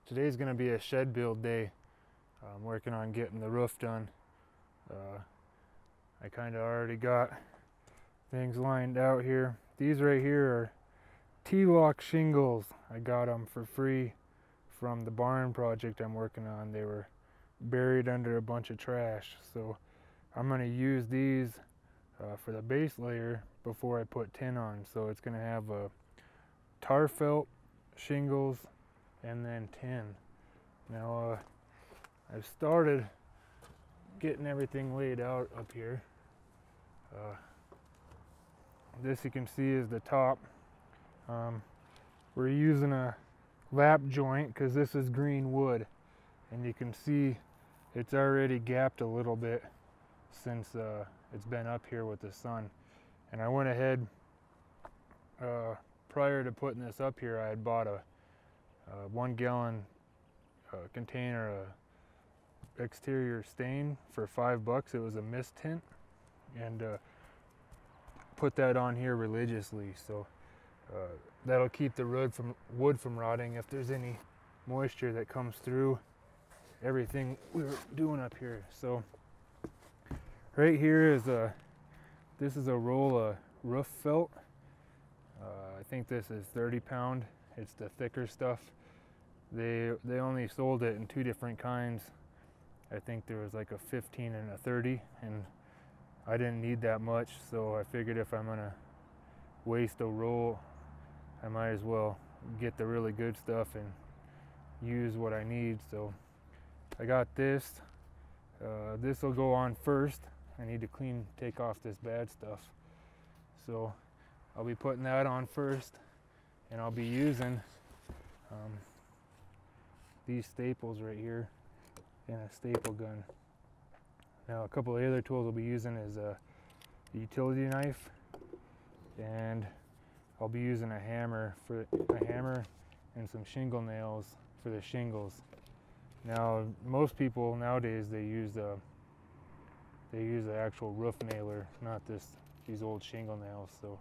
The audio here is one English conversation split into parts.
today's gonna be a shed build day. I'm working on getting the roof done. I kind of already got things lined out here. These right here are T-lock shingles. I got them for free from the barn project I'm working on. They were buried under a bunch of trash, so I'm gonna use these for the base layer before I put tin on. So it's gonna have a tar felt, shingles, and then tin. Now I've started getting everything laid out up here. This you can see is the top. We're using a lap joint because this is green wood, and you can see it's already gapped a little bit since it's been up here with the sun. And I went ahead prior to putting this up here, I had bought a 1 gallon container of exterior stain for $5. It was a mist tint, and put that on here religiously, so that'll keep the wood from rotting if there's any moisture that comes through everything we were doing up here. So right here is this is a roll of roof felt. I think this is 30 pound. It's the thicker stuff. They only sold it in 2 different kinds. I think there was like a 15 and a 30, and I didn't need that much, so I figured if I'm gonna waste a roll, I might as well get the really good stuff and use what I need. So I got this. This will go on first. I need to take off this bad stuff. So I'll be putting that on first, and I'll be using these staples right here and a staple gun. Now a couple of the other tools I'll be using is a utility knife, and I'll be using a hammer and some shingle nails for the shingles. Now most people nowadays they use the actual roof nailer, not these old shingle nails. So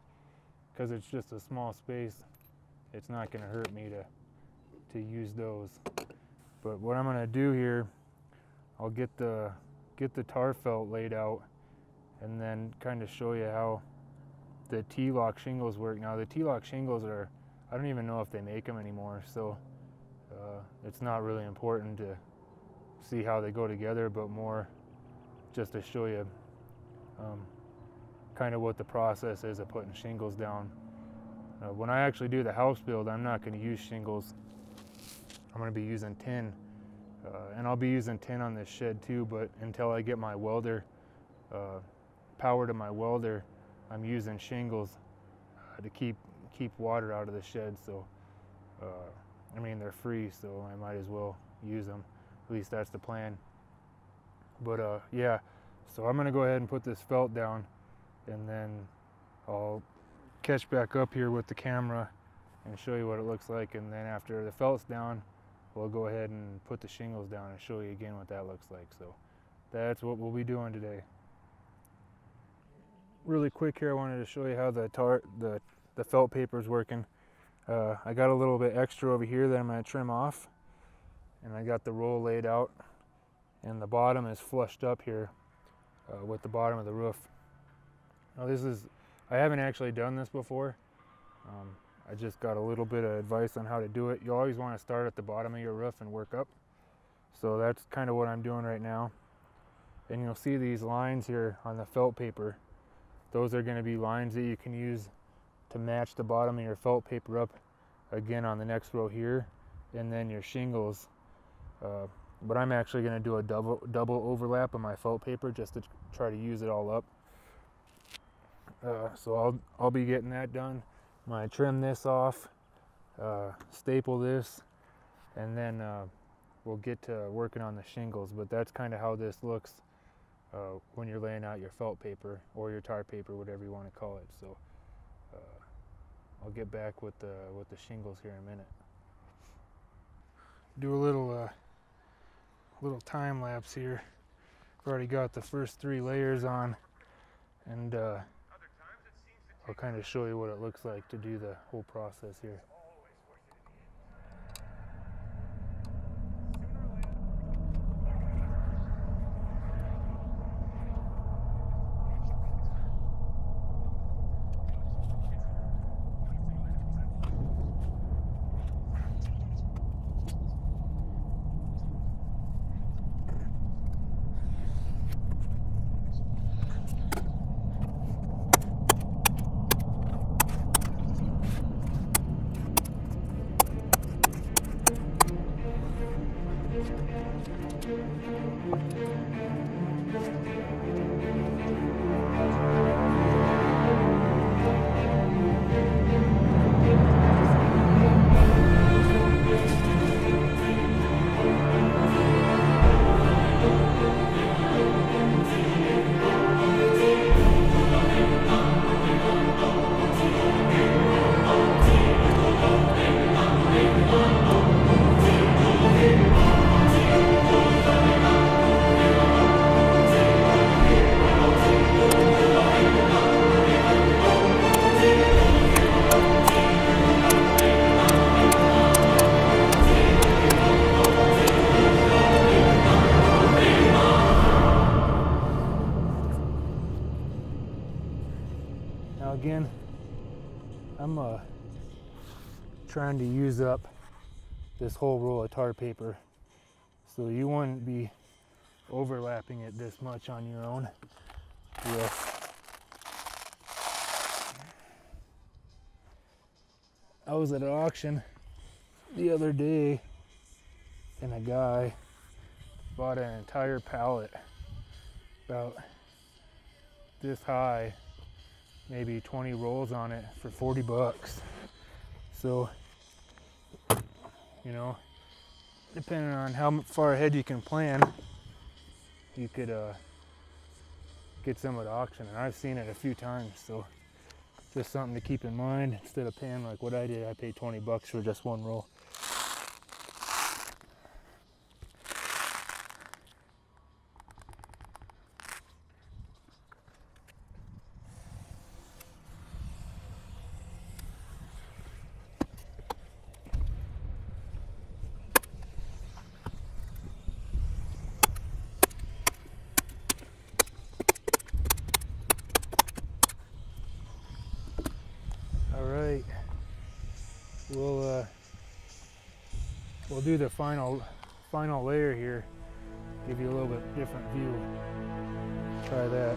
because it's just a small space, it's not going to hurt me to use those. But what I'm going to do here, I'll get the tar felt laid out, and then kind of show you how the T-lock shingles work. Now the T-lock shingles I don't even know if they make them anymore, so it's not really important to see how they go together, but more just to show you kind of what the process is of putting shingles down. When I actually do the house build, I'm not going to use shingles. I'm going to be using tin, and I'll be using tin on this shed too, but until I get my welder, power to my welder, I'm using shingles to keep water out of the shed. So I mean, they're free, so I might as well use them. At least that's the plan. But yeah, so I'm gonna go ahead and put this felt down, and then I'll catch back up here with the camera and show you what it looks like. And then after the felt's down, we'll go ahead and put the shingles down and show you again what that looks like. So that's what we'll be doing today. Really quick here, I wanted to show you how the felt paper is working. I got a little bit extra over here that I'm going to trim off, and I got the roll laid out, and the bottom is flushed up here with the bottom of the roof. Now I haven't actually done this before. I just got a little bit of advice on how to do it. You always want to start at the bottom of your roof and work up. So that's kind of what I'm doing right now. And you'll see these lines here on the felt paper. Those are going to be lines that you can use to match the bottom of your felt paper up again on the next row here, and then your shingles. But I'm actually going to do a double overlap of my felt paper just to try to use it all up. So I'll be getting that done. I'm going to trim this off, staple this, and then we'll get to working on the shingles. But that's kind of how this looks when you're laying out your felt paper or your tar paper, whatever you want to call it. So I'll get back with the shingles here in a minute. Do a little time lapse here. I've already got the first 3 layers on, and I'll kind of show you what it looks like to do the whole process here. trying to use up this whole roll of tar paper. So you wouldn't be overlapping it this much on your own. Yeah. I was at an auction the other day and a guy bought an entire pallet about this high, maybe 20 rolls on it for 40 bucks. So, you know, depending on how far ahead you can plan, you could get some at auction, and I've seen it a few times, so just something to keep in mind. Instead of paying like what I did, I paid 20 bucks for just one roll. Alright, we'll do the final layer here, give you a little bit different view. Try that.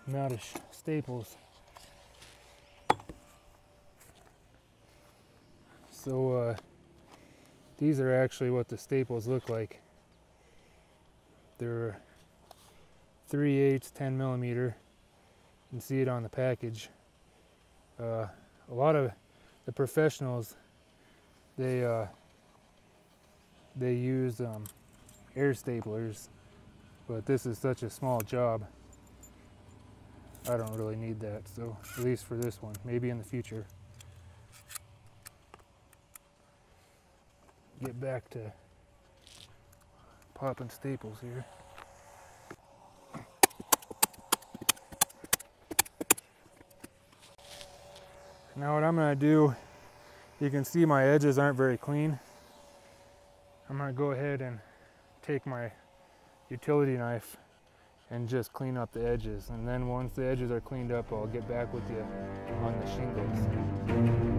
I'm out of staples. So these are actually what the staples look like. They're 3/8 10 millimeter. You can see it on the package. A lot of the professionals, they use air staplers, but this is such a small job, I don't really need that, so at least for this one, maybe in the future. Get back to popping staples here. Now what I'm going to do, you can see my edges aren't very clean. I'm going to go ahead and take my utility knife and just clean up the edges, and then once the edges are cleaned up, I'll get back with you on the shingles.